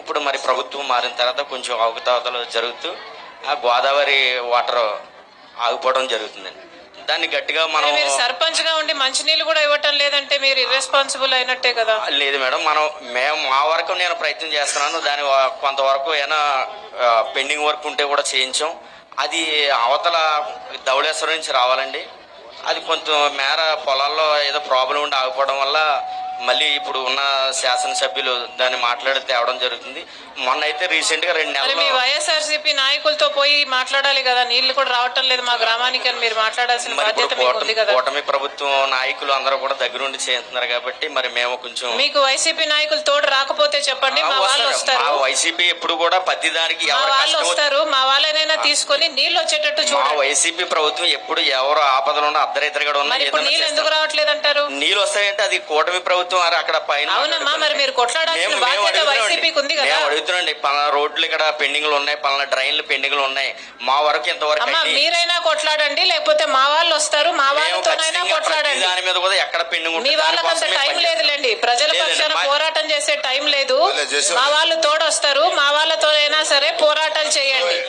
ఇప్పుడు మరి ప్రభుత్వం మారిన తర్వాత కొంచెం అవకతవకలు జరుగుతూ ఆ గోదావరి వాటర్ ఆగిపోవడం జరుగుతుందండి. దాన్ని గట్టిగా మనం మీరు సర్పంచ్ గా ఉండి మంచినీళ్ళు కూడా ఇవ్వటం లేదంటే మీరు ఇర్రెస్పాన్సిబుల్ అయినట్టే కదా. లేదు మేడం, మేము మా వరకు నేను ప్రయత్నం చేస్తున్నాను. దాని కొంతవరకు ఏమైనా పెండింగ్ వర్క్ ఉంటే కూడా చేయించాం. అది అవతల ధవళేశ్వరం నుంచి రావాలండి. అది కొంత మేర పొలాల్లో ఏదో ప్రాబ్లం ఉండి ఆగిపోవడం వల్ల మళ్ళీ ఇప్పుడు ఉన్న శాసనసభ్యులు దాన్ని మాట్లాడి తేవడం జరుగుతుంది. మొన్న అయితే రీసెంట్ గా 2 నెలలు మీ వైఎస్ఆర్సీపీ నాయకులతో పోయి మాట్లాడాలి కదా, నీళ్లు కూడా రావటం లేదు మా గ్రామానికి అని మీరు మాట్లాడాల్సిన బాధ్యత మీకు ఉంది కదా. కూటమి ప్రభుత్వం నాయకులు అందరూ కూడా దగ్గరుండి చేస్తున్నారు కాబట్టి మరి మేము కొంచెం మీకు వైసీపీ నాయకులు తోడు రాకపోతే చెప్పండి, మా వాళ్ళు వస్తారు. వైసీపీ ఎప్పుడు కూడా ప్రతి దానికి వాళ్ళు వస్తారు, మా వాళ్ళనైనా తీసుకొని నీళ్లు వచ్చేటట్టు చూడండి. వైసీపీ ప్రభుత్వం ఎప్పుడు ఎవరు ఆపదలు ఉన్నా అద్దరిద్దరు కూడా ఉన్నా నీళ్ళు ఎందుకు రావట్లేదు అంటారు? నీళ్ళు వస్తాయంటే అది కూటమి ప్రభుత్వం అక్కడ పైన. అవునమ్మా, మరి మీరు కొట్లాడాల్సిన బాధ్యత వైసీపీకి ఉంది కదా. అడుగుతున్నాండి, పలానా రోడ్లు ఇక్కడ పెండింగ్లు ఉన్నాయి, పలానా డ్రైన్లు పెండింగ్లు ఉన్నాయి, మా వరకు ఇంతవరకు. మీరైనా కొట్లాడండి, లేకపోతే మా వాళ్ళు వస్తారు, మా వాళ్ళతోనైనా కొట్లాడండి. దాని మీద కూడా ఎక్కడ పెండింగ్ మీ వాళ్ళకంత టైం లేదులేండి, ప్రజల పక్షాన పోరాటం చేసే టైం లేదు. మా వాళ్ళు తోడొస్తారు, మా వాళ్ళతో అయినా సరే పోరాటాలు చేయండి.